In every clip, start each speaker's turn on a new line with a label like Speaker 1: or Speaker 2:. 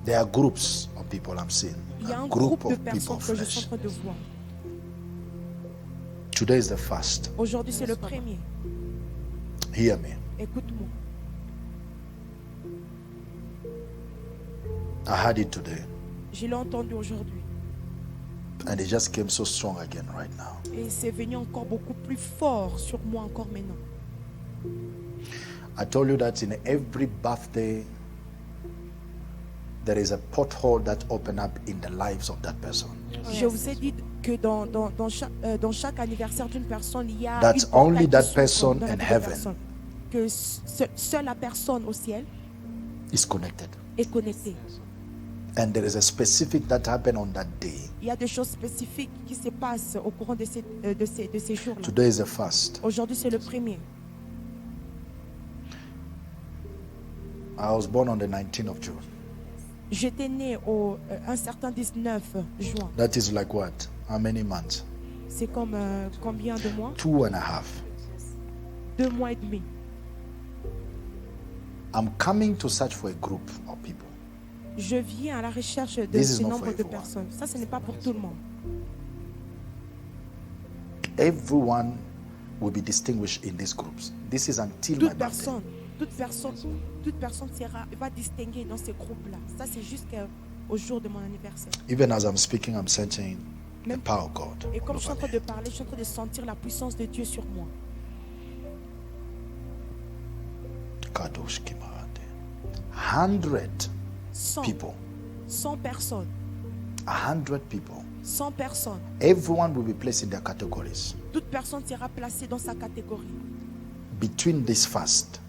Speaker 1: There are groups of people I'm seeing.
Speaker 2: Il y a
Speaker 1: A
Speaker 2: un
Speaker 1: group
Speaker 2: groupe de
Speaker 1: of people
Speaker 2: personnes
Speaker 1: of
Speaker 2: que je suis
Speaker 1: flesh.
Speaker 2: en train de voir.
Speaker 1: Today is the first.
Speaker 2: Aujourd'hui, c'est le premier.
Speaker 1: Hear me.
Speaker 2: Écoute-moi.
Speaker 1: I heard it today.
Speaker 2: Je l'ai entendu aujourd'hui.
Speaker 1: And it just came so strong again right now.
Speaker 2: Et c'est venu encore beaucoup plus fort sur moi encore maintenant.
Speaker 1: I told you that in every birthday, there is a porthole that open up in the lives of that person.
Speaker 2: Je vous ai dit que dans chaque anniversaire d'une personne, il y a
Speaker 1: That's
Speaker 2: une portail
Speaker 1: only
Speaker 2: qui
Speaker 1: that
Speaker 2: s'ouvre
Speaker 1: person
Speaker 2: dans la
Speaker 1: in
Speaker 2: vie de
Speaker 1: heaven.
Speaker 2: personne. Que seule la personne au ciel
Speaker 1: Is connected.
Speaker 2: est connectée.
Speaker 1: And there is a specific that happened on that day.
Speaker 2: Il y a des choses spécifiques qui se passent au courant de ces jours-là.
Speaker 1: Today is the first.
Speaker 2: Aujourd'hui, c'est le premier.
Speaker 1: I was born on the 19th of June.
Speaker 2: J'étais né un certain 19 juin.
Speaker 1: That is like what? How many months?
Speaker 2: C'est comme combien de mois?
Speaker 1: 2.5.
Speaker 2: 2 mois et demi.
Speaker 1: I'm coming to search for a group of people.
Speaker 2: Je viens à la recherche de
Speaker 1: This is
Speaker 2: ce
Speaker 1: not
Speaker 2: nombre
Speaker 1: for
Speaker 2: de
Speaker 1: everyone.
Speaker 2: personnes. Ça, ce n'est pas pour tout le monde.
Speaker 1: Everyone will be distinguished in these groups. This is until my
Speaker 2: Toute
Speaker 1: birthday.
Speaker 2: personne va distinguer dans ces groupes-là. Ça, c'est jusqu'au jour de mon anniversaire.
Speaker 1: Even as I'm speaking, I'm sensing the
Speaker 2: Même-
Speaker 1: power of God.
Speaker 2: Et comme je suis en
Speaker 1: over
Speaker 2: train
Speaker 1: me.
Speaker 2: de parler, je suis en train de sentir la puissance de Dieu sur moi.
Speaker 1: Kadosh Kimarande. 100
Speaker 2: 100,
Speaker 1: people.
Speaker 2: 100 personnes.
Speaker 1: 100 people.
Speaker 2: 100 personnes.
Speaker 1: Everyone will be placed in their categories.
Speaker 2: Toute personne sera placée dans sa catégorie.
Speaker 1: Between this fast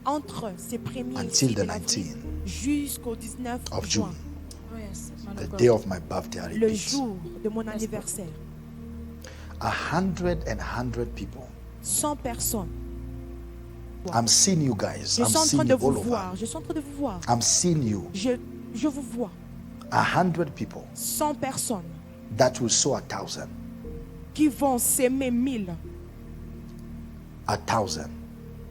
Speaker 2: Entre ces premiers
Speaker 1: Until the
Speaker 2: de l'avril
Speaker 1: 19th
Speaker 2: jusqu'au 19
Speaker 1: of
Speaker 2: juin,
Speaker 1: June,
Speaker 3: Oh, yes, man
Speaker 1: the
Speaker 3: of God.
Speaker 1: day of my birthday, I
Speaker 2: le
Speaker 1: repeat.
Speaker 2: jour de mon anniversaire,
Speaker 1: 100 people.
Speaker 2: 100 personnes.
Speaker 1: I'm seeing you guys.
Speaker 2: Je
Speaker 1: I'm
Speaker 2: suis en train
Speaker 1: seeing
Speaker 2: de
Speaker 1: you
Speaker 2: vous
Speaker 1: all over.
Speaker 2: voir. Je suis en train de vous voir.
Speaker 1: I'm seeing you.
Speaker 2: Je vous vois.
Speaker 1: 100 people
Speaker 2: 100 personnes
Speaker 1: that will sow 1,000.
Speaker 2: qui vont s'aimer 1000,
Speaker 1: 1,000.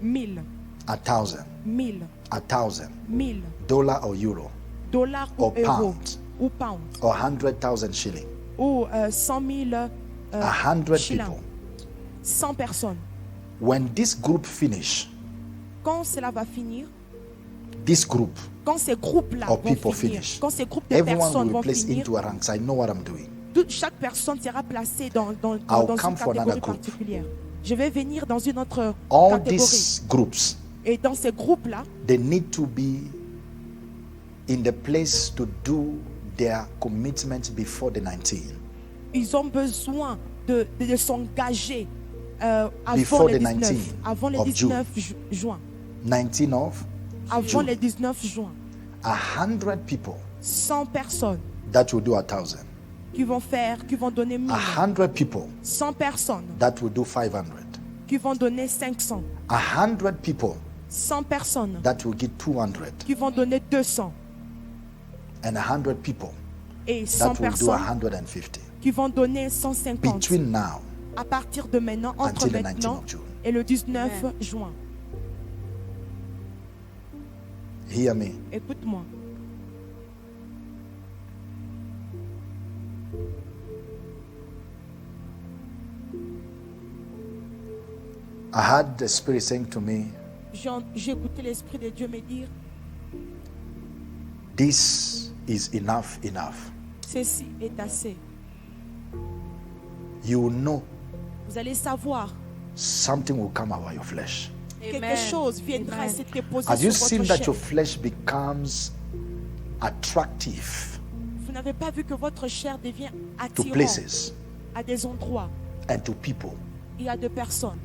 Speaker 2: 1000,
Speaker 1: 1,000.
Speaker 2: 1000,
Speaker 1: 1,000.
Speaker 2: 1000
Speaker 1: Dollar or euro
Speaker 2: dollars ou
Speaker 1: or
Speaker 2: euros
Speaker 1: pound
Speaker 2: ou pounds
Speaker 1: or 100,000 shilling.
Speaker 2: ou 100 000
Speaker 1: 100
Speaker 2: shillings.
Speaker 1: people.
Speaker 2: 100 personnes.
Speaker 1: When this group finish,
Speaker 2: Quand cela va finir,
Speaker 1: this group,
Speaker 2: quand ces groupes-là
Speaker 1: Or
Speaker 2: vont
Speaker 1: people
Speaker 2: finir,
Speaker 1: finish.
Speaker 2: quand ces groupes de
Speaker 1: everyone
Speaker 2: personnes
Speaker 1: will be
Speaker 2: vont
Speaker 1: placed
Speaker 2: finir,
Speaker 1: into a ranks. I know what I'm doing.
Speaker 2: chaque personne sera placée dans
Speaker 1: I'll
Speaker 2: une
Speaker 1: come for
Speaker 2: catégorie
Speaker 1: another group.
Speaker 2: particulière. Je vais venir dans une autre
Speaker 1: All
Speaker 2: catégorie.
Speaker 1: these groups,
Speaker 2: Et dans ces groupes-là,
Speaker 1: they need to be in the place to do their commitment before the 19th.
Speaker 2: ils ont besoin de s'engager avant
Speaker 1: Before
Speaker 2: les
Speaker 1: the
Speaker 2: 19,
Speaker 1: 19
Speaker 2: avant les
Speaker 1: of
Speaker 2: 19 juin.
Speaker 1: 19 of
Speaker 2: Avant
Speaker 1: June.
Speaker 2: les 19 juin.
Speaker 1: 100 people
Speaker 2: 100 personnes
Speaker 1: that will do 1,000.
Speaker 2: qui vont donner 1000.
Speaker 1: 100 people
Speaker 2: 100 personnes
Speaker 1: that will do 500.
Speaker 2: qui vont donner 500.
Speaker 1: 100 people
Speaker 2: 100 personnes
Speaker 1: that will give 200.
Speaker 2: qui vont donner 200.
Speaker 1: And 100 people
Speaker 2: Et 100
Speaker 1: that will do
Speaker 2: personnes
Speaker 1: 150.
Speaker 2: qui vont donner 150.
Speaker 1: Between now
Speaker 2: À partir de maintenant, entre
Speaker 1: until the 19th
Speaker 2: maintenant
Speaker 1: of June.
Speaker 2: et le 19 juin.
Speaker 1: Hear me.
Speaker 2: Écoute-moi.
Speaker 1: I heard the Spirit saying to me,
Speaker 2: J'ai écouté l'Esprit de Dieu me dire,
Speaker 1: this is enough, enough.
Speaker 2: ceci est assez.
Speaker 1: You will know
Speaker 2: Vous allez savoir,
Speaker 1: something will come out of your flesh.
Speaker 2: quelque chose viendra et se déposer
Speaker 1: Have you
Speaker 2: sur
Speaker 1: seen
Speaker 2: votre
Speaker 1: that
Speaker 2: chair.
Speaker 1: your flesh becomes attractive
Speaker 2: Vous n'avez pas vu que votre chair devient
Speaker 1: to
Speaker 2: attirante
Speaker 1: places
Speaker 2: à des endroits.
Speaker 1: and to people
Speaker 2: Il y a des personnes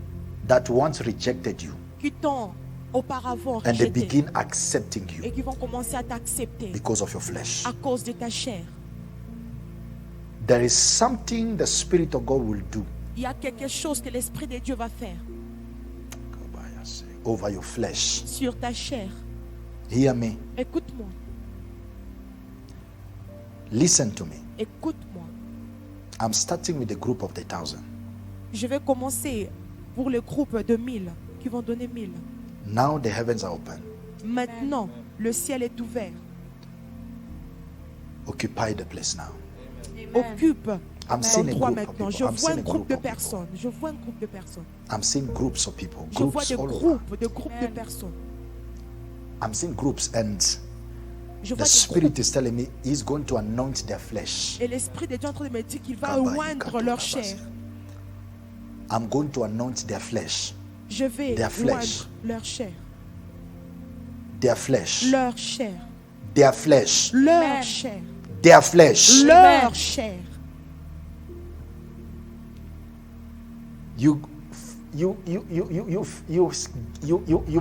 Speaker 1: that once rejected you
Speaker 2: qui t'ont auparavant
Speaker 1: and they
Speaker 2: rejeté
Speaker 1: begin accepting
Speaker 2: et
Speaker 1: you
Speaker 2: qui vont commencer à t'accepter
Speaker 1: because of your flesh?
Speaker 2: à cause de ta chair.
Speaker 1: There is something the Spirit of God will do
Speaker 2: Il y a quelque chose que l'Esprit de Dieu va faire
Speaker 1: over your flesh.
Speaker 2: sur ta chair.
Speaker 1: Hear me.
Speaker 2: Écoute-moi,
Speaker 1: Listen to me.
Speaker 2: écoute-moi.
Speaker 1: I'm starting with the group of the 1,000.
Speaker 2: Je vais commencer pour le groupe de 1000 qui vont donner 1000.
Speaker 1: Now the heavens are open.
Speaker 2: Maintenant, le ciel est ouvert.
Speaker 1: Occupy the place now.
Speaker 2: Occupe
Speaker 1: I'm seeing a
Speaker 2: l'endroit
Speaker 1: group of
Speaker 2: maintenant.
Speaker 1: people.
Speaker 2: Je
Speaker 1: I'm
Speaker 2: vois
Speaker 1: seeing
Speaker 2: un
Speaker 1: a
Speaker 2: groupe
Speaker 1: group
Speaker 2: de
Speaker 1: of people.
Speaker 2: personnes. Je vois un groupe de personnes.
Speaker 1: I'm seeing groups of people.
Speaker 2: Je vois
Speaker 1: Groups
Speaker 2: des
Speaker 1: all over.
Speaker 2: groupes de personnes.
Speaker 1: I'm seeing groups, and
Speaker 2: Je
Speaker 1: the
Speaker 2: vois des groupes.
Speaker 1: Spirit is telling me He's going to anoint their flesh.
Speaker 2: Et l'Esprit de Dieu est en train de me dire qu'il va
Speaker 1: Kabayi
Speaker 2: oindre
Speaker 1: kato
Speaker 2: leur
Speaker 1: babasi.
Speaker 2: chair.
Speaker 1: I'm going to anoint their flesh.
Speaker 2: Je vais
Speaker 1: Their flesh.
Speaker 2: oindre leur chair.
Speaker 1: Their flesh.
Speaker 2: Leur chair.
Speaker 1: Their flesh.
Speaker 2: Leur chair.
Speaker 1: Their flesh.
Speaker 2: Leur chair.
Speaker 1: You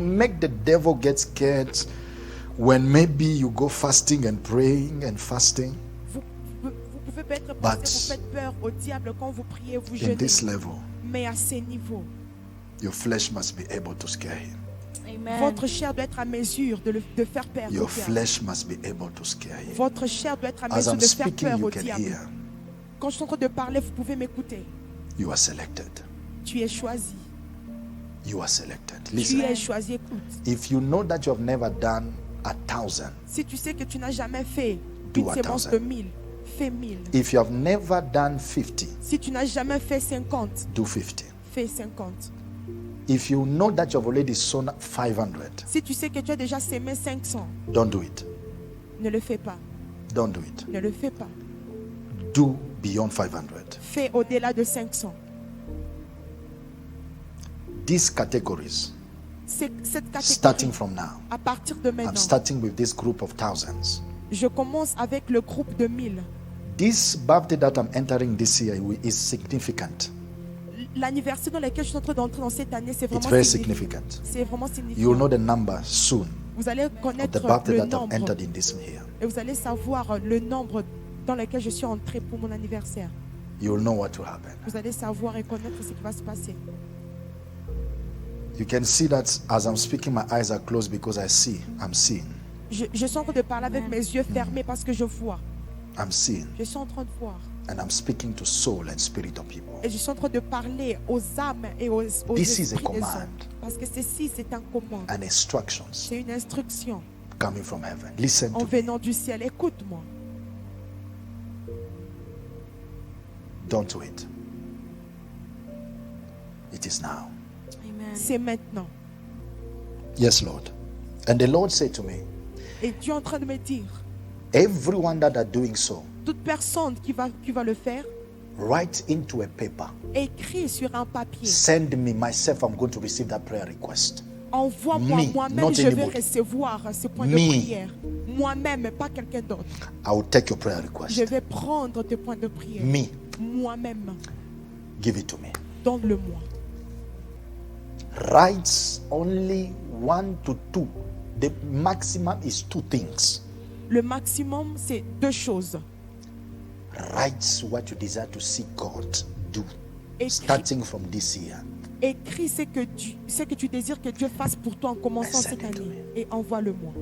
Speaker 1: make the devil get scared when maybe you go fasting and praying and fasting.
Speaker 2: Vous pouvez peut-être
Speaker 1: But
Speaker 2: penser, vous faites peur au diable quand vous priez, vous
Speaker 1: In
Speaker 2: jeûnez.
Speaker 1: this level,
Speaker 2: Mais à ces niveaux,
Speaker 1: your flesh must be able to scare him.
Speaker 2: votre chair doit être à mesure de faire peur
Speaker 1: Your
Speaker 2: au diable.
Speaker 1: flesh must be able to scare him.
Speaker 2: Votre chair doit être à
Speaker 1: As
Speaker 2: mesure
Speaker 1: I'm
Speaker 2: de faire
Speaker 1: speaking,
Speaker 2: peur
Speaker 1: you
Speaker 2: au
Speaker 1: can
Speaker 2: diable.
Speaker 1: hear.
Speaker 2: Quand je suis en train de parler, vous pouvez m'écouter.
Speaker 1: You are selected.
Speaker 2: Tu es choisi.
Speaker 1: You are selected.
Speaker 2: Tu
Speaker 1: Listen.
Speaker 2: es choisi. Écoute.
Speaker 1: If you know that you have never done 1,000,
Speaker 2: Si tu sais que tu n'as jamais fait
Speaker 1: Do
Speaker 2: une
Speaker 1: 1,000.
Speaker 2: séance de 1000, fais 1000.
Speaker 1: if you have never done 50,
Speaker 2: Si tu n'as jamais fait 50,
Speaker 1: do 50.
Speaker 2: fais 50.
Speaker 1: If you know that you have already sown 500,
Speaker 2: Si tu sais que tu as déjà sémé 500,
Speaker 1: don't do it.
Speaker 2: ne le fais pas.
Speaker 1: Don't do it.
Speaker 2: Ne le fais pas.
Speaker 1: Do beyond 500.
Speaker 2: Fais au-delà de 500.
Speaker 1: These categories,
Speaker 2: Cette catégorie,
Speaker 1: starting from now,
Speaker 2: à partir de
Speaker 1: I'm
Speaker 2: maintenant,
Speaker 1: starting with this group of thousands.
Speaker 2: je commence avec le groupe de 1000.
Speaker 1: This birthday that I'm entering this year is significant.
Speaker 2: L'anniversaire dans lequel je suis en train d'entrer dans cette année, c'est
Speaker 1: It's
Speaker 2: vraiment
Speaker 1: very
Speaker 2: significant.
Speaker 1: significant.
Speaker 2: C'est vraiment
Speaker 1: You will know
Speaker 2: significant.
Speaker 1: the number soon
Speaker 2: Vous allez
Speaker 1: of the
Speaker 2: connaître
Speaker 1: birthday
Speaker 2: le
Speaker 1: that I've
Speaker 2: nombre
Speaker 1: entered in this year.
Speaker 2: et vous allez savoir le nombre dans lequel je suis entré pour mon anniversaire.
Speaker 1: You will know what will happen.
Speaker 2: Vous allez savoir et connaître ce qui va se passer.
Speaker 1: You can see that as I'm speaking, my eyes are closed because I'm seeing.
Speaker 2: Je suis en train de parler avec mes yeux fermés parce que je vois.
Speaker 1: I'm seeing.
Speaker 2: Je suis en train de voir.
Speaker 1: And I'm speaking to soul and spirit of people.
Speaker 2: Et je suis en train de parler aux âmes et aux
Speaker 1: This is a
Speaker 2: esprits des
Speaker 1: command.
Speaker 2: hommes. Parce que ceci, c'est un commande.
Speaker 1: And instructions
Speaker 2: C'est une instruction
Speaker 1: coming from heaven. Listen
Speaker 2: en
Speaker 1: to me.
Speaker 2: venant du ciel. Écoute-moi.
Speaker 1: Don't do it. It is now.
Speaker 2: C'est maintenant.
Speaker 1: Yes, Lord. And the Lord said to me,
Speaker 2: Et Dieu est en train de me dire,
Speaker 1: everyone that are doing so,
Speaker 2: toute personne qui va le faire,
Speaker 1: write into a paper.
Speaker 2: écris sur un papier.
Speaker 1: Send me myself. I'm going to receive that prayer request.
Speaker 2: Envoie-moi
Speaker 1: Me,
Speaker 2: moi-même,
Speaker 1: not
Speaker 2: je vais
Speaker 1: anybody.
Speaker 2: recevoir ce point de
Speaker 1: Me.
Speaker 2: prière. Moi-même, pas quelqu'un d'autre.
Speaker 1: I will take your prayer
Speaker 2: Je
Speaker 1: request.
Speaker 2: vais prendre tes points de prière.
Speaker 1: Me.
Speaker 2: Moi-même,
Speaker 1: Give it to me.
Speaker 2: donne-le-moi.
Speaker 1: Write only 1 to 2. The maximum is 2 things.
Speaker 2: Le maximum, c'est 2 choses.
Speaker 1: Write what you desire to see God do,
Speaker 2: Écris,
Speaker 1: starting from this year.
Speaker 2: écris ce que tu désires que Dieu fasse pour toi en commençant
Speaker 1: And send
Speaker 2: cette
Speaker 1: it to
Speaker 2: année et envoie-le-moi.